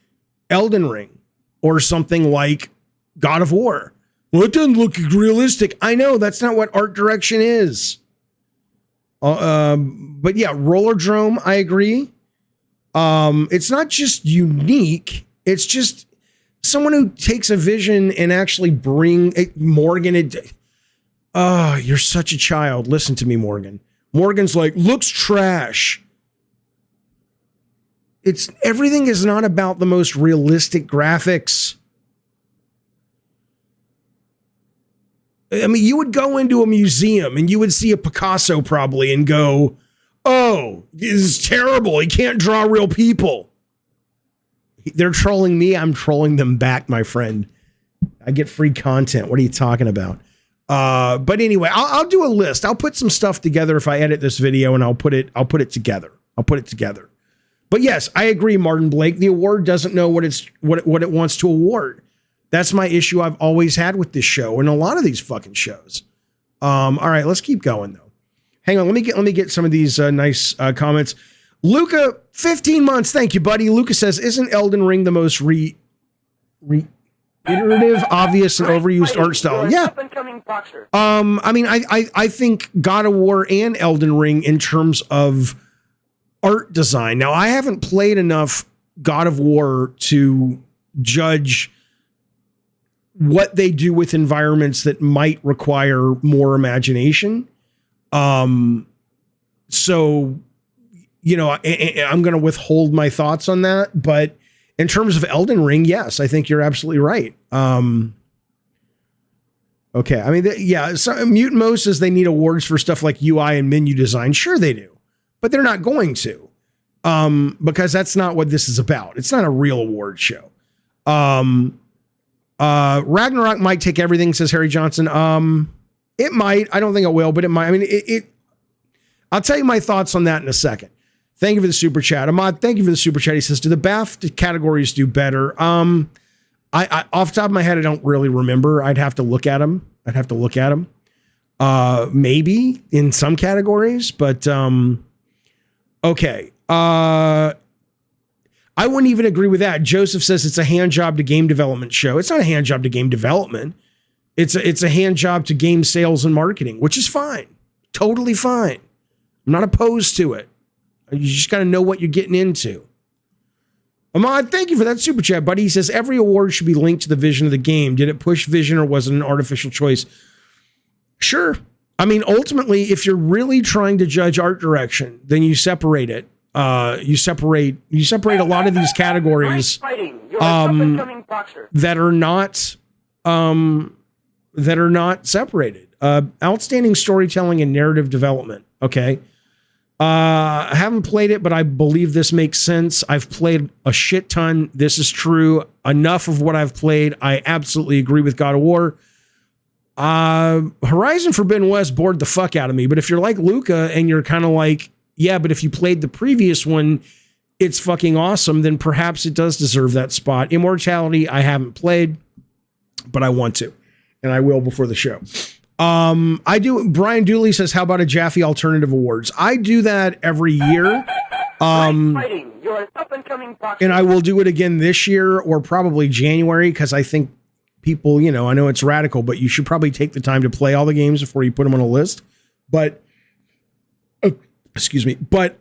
Elden Ring or something like God of War. Well, it doesn't look realistic. I know that's not what art direction is. But yeah, Rollerdrome, I agree. It's not just unique. It's just someone who takes a vision and actually bring Morgan. You're such a child. Listen to me, Morgan. Morgan's like, looks trash. Everything is not about the most realistic graphics. I mean, you would go into a museum and you would see a Picasso probably and go, oh, this is terrible. He can't draw real people. They're trolling me. I'm trolling them back, my friend. I get free content. What are you talking about? But anyway, I'll do a list. I'll put some stuff together if I edit this video, and I'll put it together. But yes, I agree, Martin Blake. The award doesn't know what it wants to award. That's my issue I've always had with this show and a lot of these fucking shows. All right, let's keep going though. Hang on, let me get some of these nice comments. Luca, 15 months. Thank you, buddy. Luca says, isn't Elden Ring the most iterative, obvious, and overused art style? Yeah. I think God of War and Elden Ring in terms of art design. Now, I haven't played enough God of War to judge what they do with environments that might require more imagination. So, I'm going to withhold my thoughts on that. But in terms of Elden Ring, yes, I think you're absolutely right. Okay. I mean, Mutant Mo says they need awards for stuff like UI and menu design. Sure they do, but they're not going to, because that's not what this is about. It's not a real award show. Ragnarok might take everything, says Harry Johnson. It might. I don't think it will, but it might. I mean, I'll tell you my thoughts on that in a second. Thank you for the super chat. Ahmad, thank you for the super chat. He says, do the BAFTA categories do better? I off the top of my head, I don't really remember. I'd have to look at them. Maybe in some categories, but okay. I wouldn't even agree with that. Joseph says it's a hand job to game development show. It's not a hand job to game development. It's a hand job to game sales and marketing, which is fine. Totally fine. I'm not opposed to it. You just got to know what you're getting into. Ahmad, thank you for that super chat, buddy. He says, every award should be linked to the vision of the game. Did it push vision or was it an artificial choice? Sure. I mean, ultimately, if you're really trying to judge art direction, then you separate it. You separate a lot of these categories that are not separated. Outstanding storytelling and narrative development. Okay. I haven't played it, but I believe this makes sense. I've played a shit ton. This is true. Enough of what I've played. I absolutely agree with God of War. Horizon Forbidden West bored the fuck out of me. But if you're like Luca and you're kind of like, yeah, but if you played the previous one, it's fucking awesome, then perhaps it does deserve that spot. Immortality, I haven't played, but I want to. And I will before the show. I do. Brian Dooley says, how about a Jaffe Alternative Awards? I do that every year. And I will do it again this year or probably January because I think people, I know it's radical, but you should probably take the time to play all the games before you put them on a list. But, excuse me. But,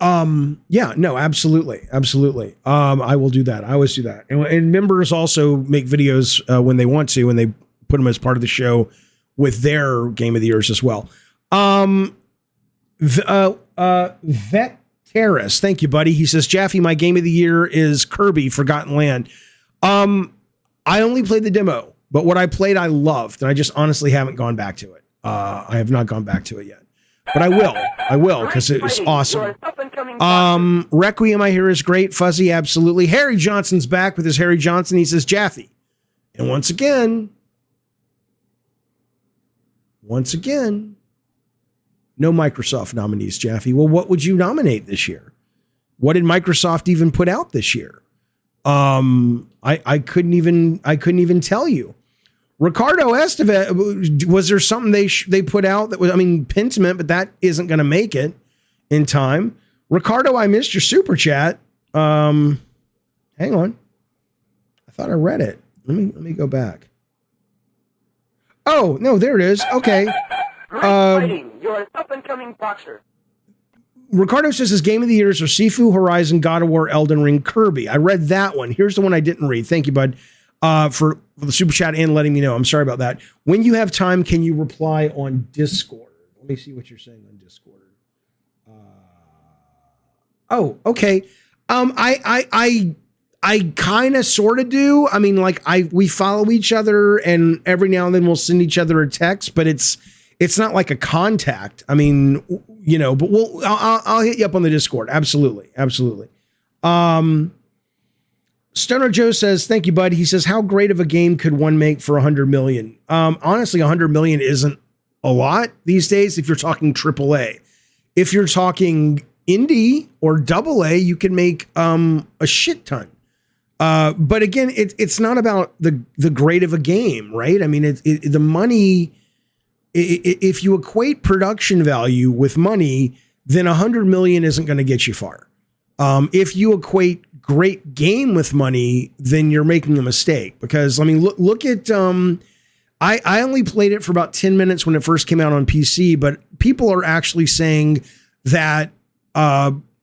yeah, no, absolutely. Absolutely. I will do that. I always do that. And members also make videos when they want to, and they put them as part of the show with their game of the years as well. Vet Terrace, thank you, buddy. He says, Jaffe, my game of the year is Kirby Forgotten Land. I only played the demo, but what I played, I loved, and I just honestly haven't gone back to it. I have not gone back to it yet, but I will, because it was awesome. Requiem, I hear, is great. Fuzzy, absolutely. Harry Johnson's back with his Harry Johnson. He says, Jaffe, and once again, no Microsoft nominees, Jaffe. Well, what would you nominate this year? What did Microsoft even put out this year? I couldn't even tell you. Ricardo Estevez, was there something they put out that was, Pentiment, but that isn't going to make it in time. Ricardo, I missed your super chat. Hang on. I thought I read it. Let me go back. Oh, no, there it is. Okay. You're an up-and-coming boxer. Ricardo says his game of the years are Sifu, Horizon, God of War, Elden Ring, Kirby. I read that one. Here's the one I didn't read. Thank you, bud, for the super chat and letting me know. I'm sorry about that. When you have time, can you reply on Discord? Let me see what you're saying on Discord. Oh, okay. I kind of sort of do. We follow each other and every now and then we'll send each other a text, but it's not like a contact. But I'll hit you up on the Discord. Absolutely. Absolutely. Stoner Joe says, thank you, bud. He says, how great of a game could one make for 100 million? Honestly, 100 million isn't a lot these days. If you're talking AAA, if you're talking indie or AA, you can make, a shit ton. But again, it's not about the grade of a game, right? The money, if you equate production value with money, then 100 million isn't going to get you far. If you equate great game with money, then you're making a mistake because look at, I only played it for about 10 minutes when it first came out on PC, but people are actually saying that,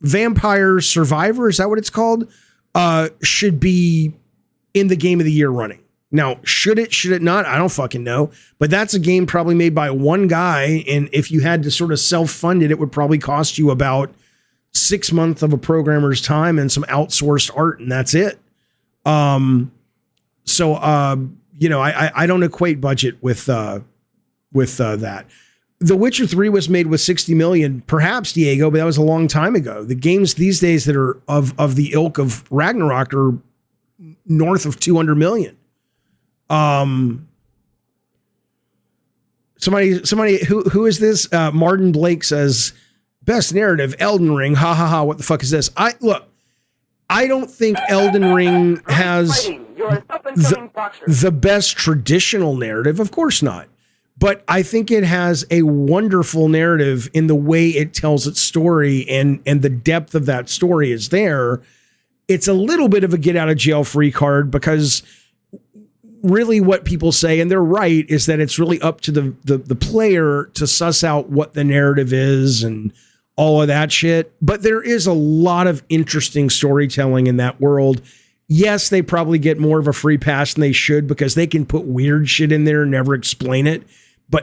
Vampire Survivor, is that what it's called? Should be in the game of the year running. Now, should it not? I don't fucking know. But that's a game probably made by one guy. And if you had to sort of self-fund it, it would probably cost you about 6 months of a programmer's time and some outsourced art. And that's it. I don't equate budget with that. The Witcher 3 was made with 60 million, perhaps, Diego, but that was a long time ago. The games these days that are of the ilk of Ragnarok are north of 200 million. Somebody who is this? Martin Blake says, best narrative, Elden Ring. Ha ha ha. What the fuck is this? I don't think Elden Ring has the best traditional narrative. Of course not. But I think it has a wonderful narrative in the way it tells its story and the depth of that story is there. It's a little bit of a get out of jail free card because really what people say, and they're right, is that it's really up to the player to suss out what the narrative is and all of that shit. But there is a lot of interesting storytelling in that world. Yes, they probably get more of a free pass than they should because they can put weird shit in there and never explain it.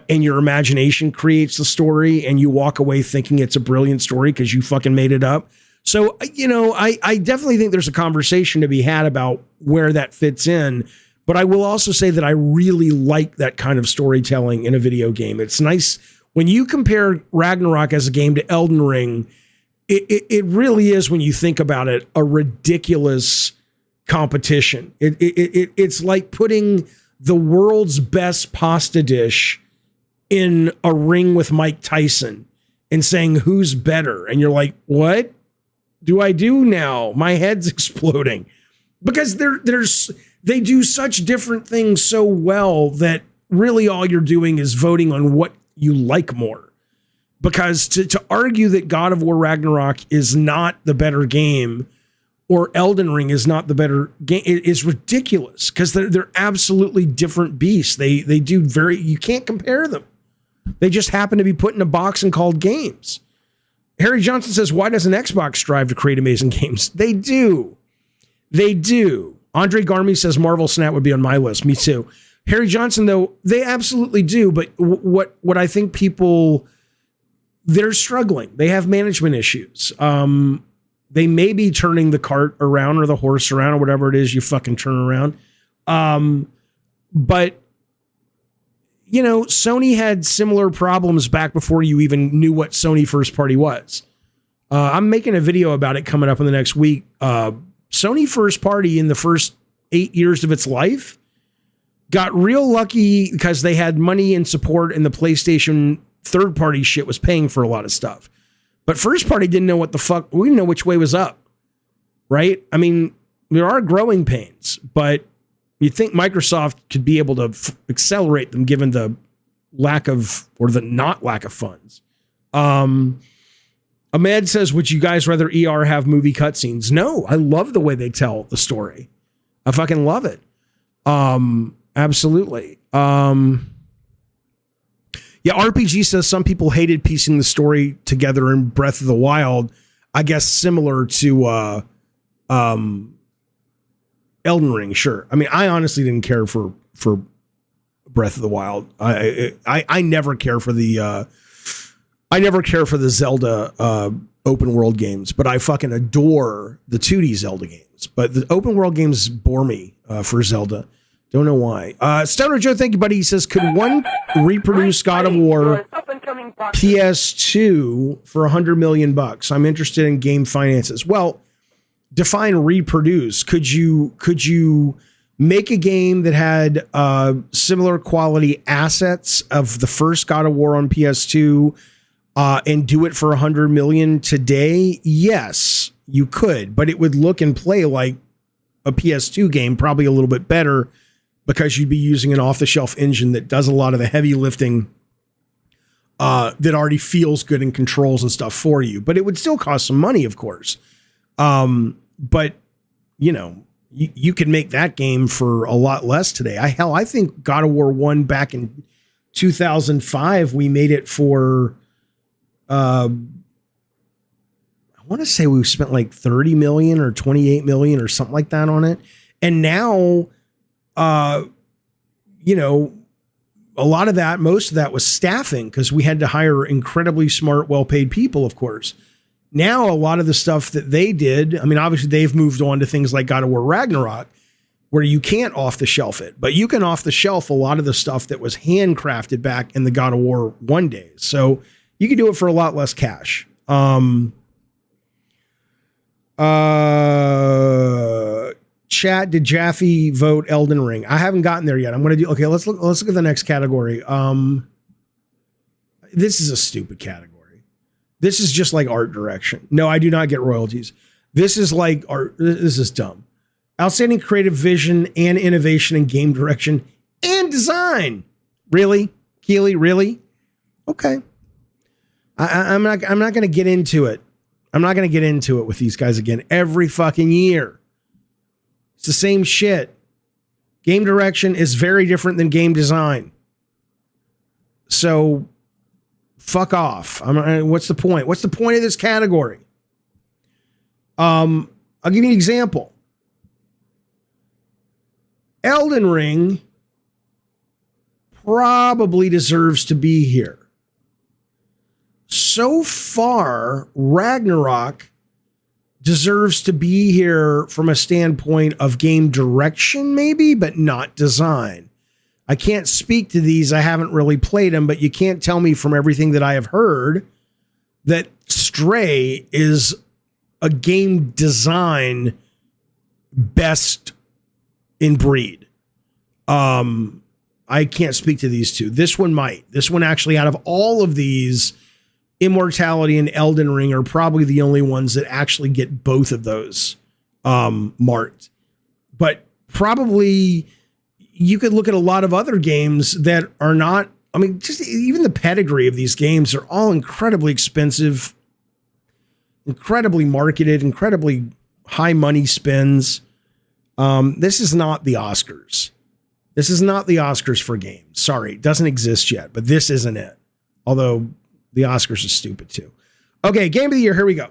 And your imagination creates the story and you walk away thinking it's a brilliant story because you fucking made it up. So, I definitely think there's a conversation to be had about where that fits in. But I will also say that I really like that kind of storytelling in a video game. It's nice when you compare Ragnarok as a game to Elden Ring. It really is, when you think about it, a ridiculous competition. It's like putting the world's best pasta dish in a ring with Mike Tyson and saying who's better. And you're like, what do I do now? My head's exploding because they do such different things so well that really all you're doing is voting on what you like more. Because to argue that God of War Ragnarok is not the better game or Elden Ring is not the better game is ridiculous because they're absolutely different beasts. They do you can't compare them. They just happen to be put in a box and called games. Harry Johnson says, why doesn't Xbox strive to create amazing games? They do. They do. Andre Garmy says Marvel Snap would be on my list. Me too. Harry Johnson, though, they absolutely do. But what I think they're struggling. They have management issues. They may be turning the cart around or the horse around or whatever it is you fucking turn around. But Sony had similar problems back before you even knew what Sony first party was. I'm making a video about it coming up in the next week. Sony first party in the first 8 years of its life got real lucky because they had money and support, and the PlayStation third party shit was paying for a lot of stuff. But first party didn't know what the fuck. We didn't know which way was up, right? I mean, there are growing pains, but you'd think Microsoft could be able to accelerate them given the lack of, or the not lack of funds. Ahmed says, would you guys rather ER have movie cutscenes? No, I love the way they tell the story. I fucking love it. Absolutely. Yeah, RPG says some people hated piecing the story together in Breath of the Wild. I guess similar to Elden Ring, sure. I mean, I honestly didn't care for Breath of the Wild. I never care for the Zelda open world games, but I fucking adore the 2D Zelda games. But the open world games bore me for Zelda. Don't know why. Stoner Joe, thank you, buddy. He says, could one reproduce God of War PS2 for $100 million? I'm interested in game finances. Well, define reproduce. Could you make a game that had similar quality assets of the first God of War on PS2 and do it for $100 million today? Yes, you could, but it would look and play like a PS2 game, probably a little bit better, because you'd be using an off-the-shelf engine that does a lot of the heavy lifting that already feels good and controls and stuff for you. But it would still cost some money, of course. But, you can make that game for a lot less today. I think God of War 1 back in 2005, we made it for, I want to say we spent like 30 million or 28 million or something like that on it. And now, a lot of that, most of that was staffing because we had to hire incredibly smart, well-paid people, of course. Now, a lot of the stuff that they did, I mean, obviously they've moved on to things like God of War Ragnarok, where you can't off the shelf it, but you can off the shelf a lot of the stuff that was handcrafted back in the God of War 1 days. So you can do it for a lot less cash. Chat, did Jaffe vote Elden Ring? I haven't gotten there yet. I'm going to do, okay, let's look at the next category. This is a stupid category. This is just like art direction. No, I do not get royalties. This is like art. This is dumb. Outstanding creative vision and innovation in game direction and design. Really? Keely, really? Okay. I'm not going to get into it. I'm not going to get into it with these guys again every fucking year. It's the same shit. Game direction is very different than game design. So fuck off. What's the point? What's the point of this category? I'll give you an example. Elden Ring probably deserves to be here. So far, Ragnarok deserves to be here from a standpoint of game direction, maybe, but not design. I can't speak to these. I haven't really played them, but you can't tell me from everything that I have heard that Stray is a game design best in breed. I can't speak to these two. This one might. This one actually, out of all of these, Immortality and Elden Ring are probably the only ones that actually get both of those marked. But probably you could look at a lot of other games that are not, I mean, just even the pedigree of these games are all incredibly expensive, incredibly marketed, incredibly high money spends. This is not the Oscars. This is not the Oscars for games. Sorry, it doesn't exist yet, but this isn't it. Although the Oscars are stupid too. Okay, game of the year. Here we go.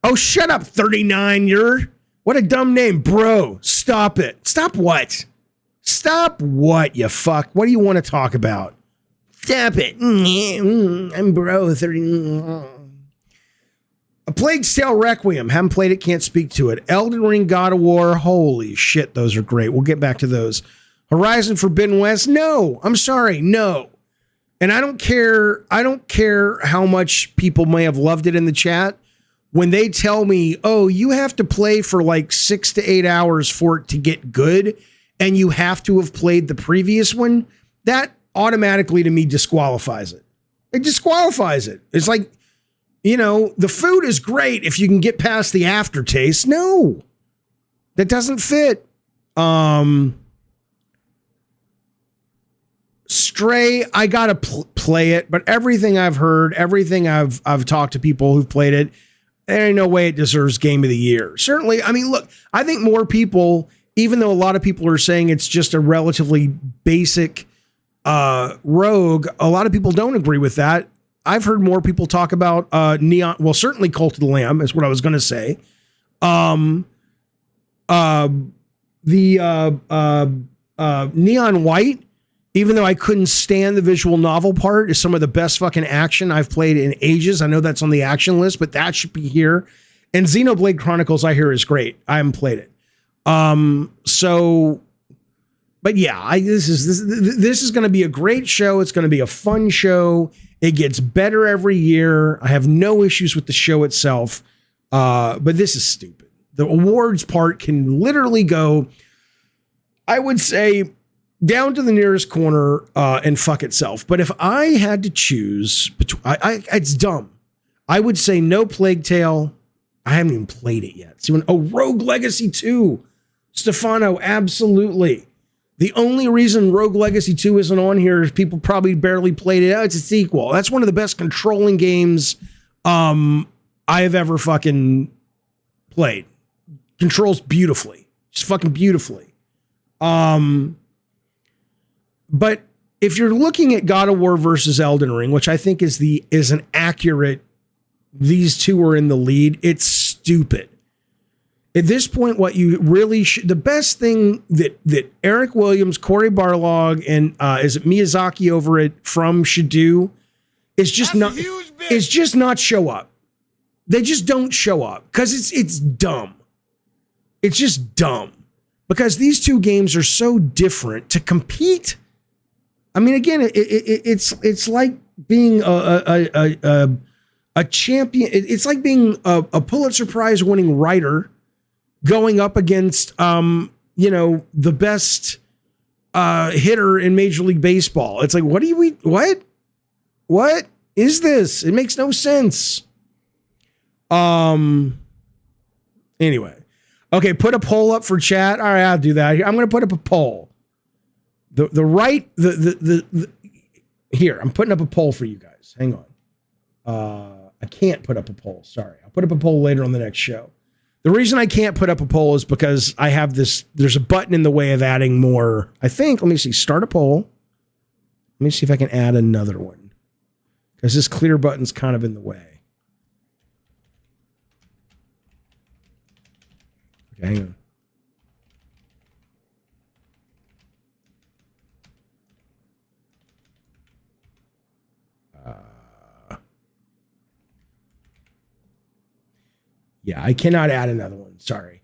Oh, shut up, 39-year. What a dumb name, bro. Stop it. Stop what? Stop what, you fuck? What do you want to talk about? Stop it. I'm bro, 30. A Plague's Tale Requiem. Haven't played it, can't speak to it. Elden Ring, God of War. Holy shit, those are great. We'll get back to those. Horizon Forbidden West. No, I'm sorry. No. And I don't care how much people may have loved it in the chat. When they tell me, oh, you have to play for like 6 to 8 hours for it to get good, and you have to have played the previous one, that automatically to me disqualifies it. It disqualifies it. It's like, you know, the food is great if you can get past the aftertaste. No, that doesn't fit. Stray, I gotta play it, but everything I've heard, everything I've talked to people who've played it, there ain't no way it deserves Game of the Year. Certainly, I mean, look, I think more people, even though a lot of people are saying it's just a relatively basic rogue, a lot of people don't agree with that. I've heard more people talk about Neon. Well, certainly Cult of the Lamb is what I was going to say. Neon White, even though I couldn't stand the visual novel part, is some of the best fucking action I've played in ages. I know that's on the action list, but that should be here. And Xenoblade Chronicles, I hear, is great. I haven't played it. But yeah, this is going to be a great show. It's going to be a fun show. It gets better every year. I have no issues with the show itself. But this is stupid. The awards part can literally go, I would say, down to the nearest corner and fuck itself. But if I had to choose between, it's dumb. I would say no Plague Tale. I haven't even played it yet. Rogue Legacy 2. Stefano, absolutely. The only reason Rogue Legacy 2 isn't on here is people probably barely played it. Oh, it's a sequel. That's one of the best controlling games I have ever fucking played. Controls beautifully. Just fucking beautifully. But if you're looking at God of War versus Elden Ring, which I think is an accurate, these two are in the lead, it's stupid. At this point, what you really should, the best thing that Eric Williams, Corey Barlog, and is it Miyazaki over it should do is just not show up. They just don't show up because it's dumb. It's just dumb because these two games are so different to compete. I mean, again, it's like being a champion. It's like being a Pulitzer Prize winning writer going up against, the best hitter in Major League Baseball. It's like, what is this? It makes no sense. Anyway. Okay, put a poll up for chat. All right, I'll do that. I'm going to put up a poll. Here, I'm putting up a poll for you guys. Hang on. I can't put up a poll. Sorry. I'll put up a poll later on the next show. The reason I can't put up a poll is because I have there's a button in the way of adding more. I think, let me see, start a poll. Let me see if I can add another one. Because this clear button's kind of in the way. Okay, hang on. Yeah, I cannot add another one. Sorry.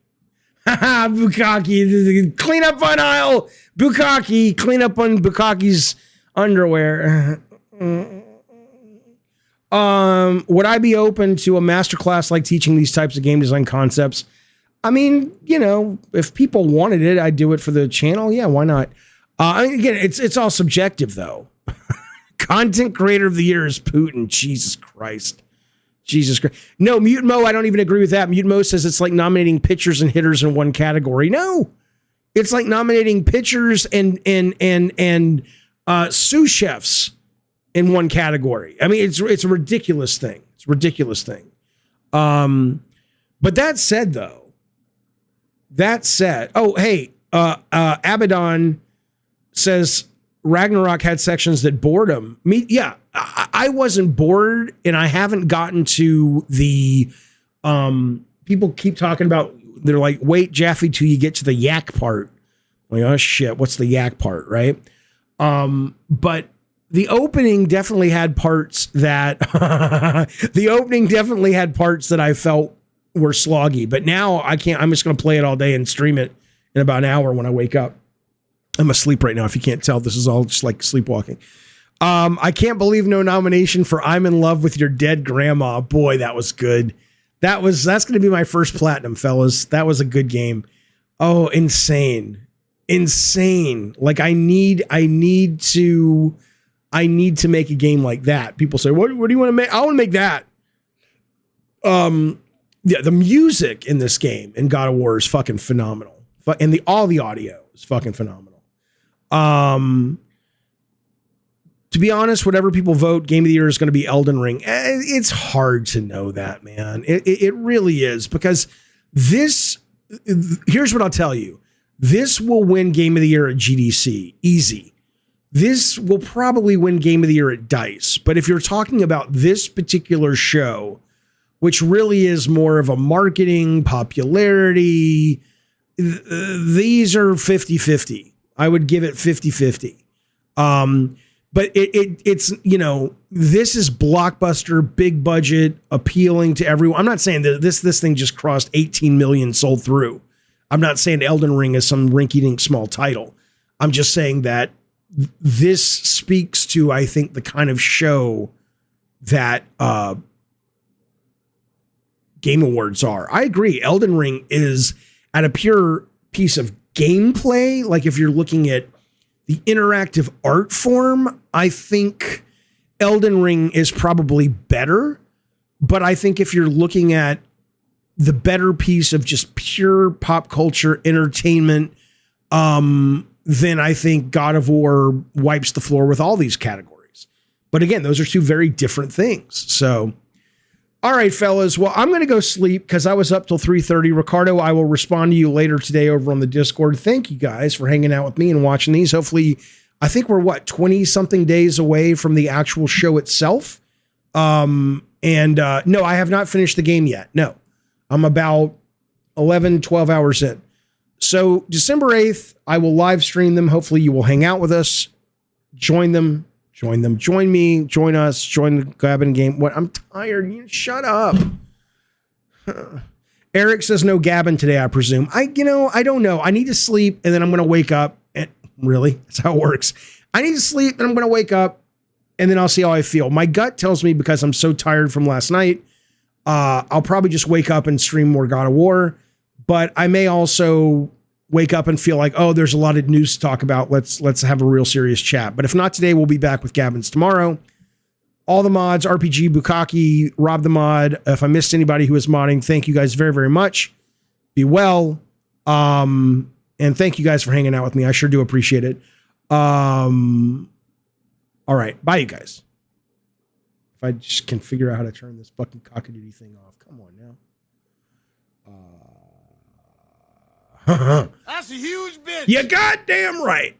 Haha, Bukkake. Clean up on aisle. Bukkake. Clean up on Bukkake's underwear. Would I be open to a masterclass like teaching these types of game design concepts? I mean, you know, if people wanted it, I'd do it for the channel. Yeah, why not? Again, it's all subjective, though. Content creator of the year is Putin. Jesus Christ. Jesus Christ. No, Mutant Mo, I don't even agree with that. Mutant Mo says it's like nominating pitchers and hitters in one category. No, it's like nominating pitchers and sous chefs in one category. I mean, it's a ridiculous thing. It's a ridiculous thing. But that said, though, oh, hey, Abaddon says Ragnarok had sections that bored him. Yeah, I wasn't bored, and I haven't gotten to the people keep talking about, they're like, wait, Jaffe, till you get to the yak part. Like, oh shit, what's the yak part, right? But the opening definitely had parts that I felt were sloggy. But now I can't. I'm just going to play it all day and stream it in about an hour when I wake up. I'm asleep right now. If you can't tell, this is all just like sleepwalking. I can't believe no nomination for I'm in Love with Your Dead Grandma. Boy, that was good. That's going to be my first platinum, fellas. That was a good game. Oh, insane. Like I need to make a game like that. People say, what do you want to make? I want to make that. Yeah, the music in this game in God of War is fucking phenomenal. And all the audio is fucking phenomenal. To be honest, whatever people vote, Game of the Year is going to be Elden Ring. It's hard to know that, man. It really is, because here's what I'll tell you. This will win Game of the Year at GDC. Easy. This will probably win Game of the Year at DICE. But if you're talking about this particular show, which really is more of a marketing, popularity, these are 50-50. I would give it 50-50. But it's, you know, this is blockbuster, big budget, appealing to everyone. I'm not saying that this thing just crossed 18 million sold through. I'm not saying Elden Ring is some rinky-dink small title. I'm just saying that this speaks to, I think, the kind of show that Game Awards are. I agree. Elden Ring is, at a pure piece of gameplay, like if you're looking at the interactive art form, I think Elden Ring is probably better. But I think if you're looking at the better piece of just pure pop culture entertainment, then I think God of War wipes the floor with all these categories. But again, those are two very different things. So, all right, fellas. Well, I'm going to go sleep because I was up till 3:30. Ricardo, I will respond to you later today over on the Discord. Thank you guys for hanging out with me and watching these. Hopefully, I think we're 20-something days away from the actual show itself. No, I have not finished the game yet. No, I'm about 11, 12 hours in. So December 8th, I will live stream them. Hopefully you will hang out with us, join me, join us, join the Gavin game. What? I'm tired. You shut up. Eric says no Gavin today, I presume. I don't know. I need to sleep and then I'm going to wake up. And really, that's how it works. I need to sleep and I'm going to wake up and then I'll see how I feel. My gut tells me, because I'm so tired from last night, I'll probably just wake up and stream more God of War. But I may also wake up and feel like, oh, there's a lot of news to talk about. Let's have a real serious chat. But if not today, we'll be back with Gavin's tomorrow. All the mods, RPG, Bukkake, Rob the Mod. If I missed anybody who is modding, thank you guys very, very much. Be well. And thank you guys for hanging out with me. I sure do appreciate it. All right. Bye, you guys. If I just can figure out how to turn this fucking cockadoodie thing off. Come on now. That's a huge bitch. You goddamn right.